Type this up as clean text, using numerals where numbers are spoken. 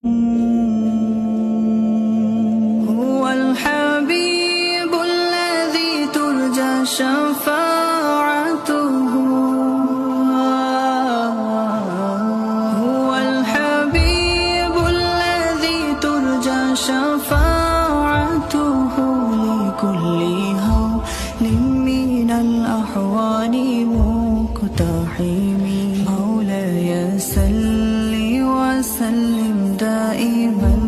هو الحبيب الذي ترجى شفاعته هو الحبيب الذي ترجى شفاعته لكل هول من الأحوال مقتحم مولاي صل وسلم دائما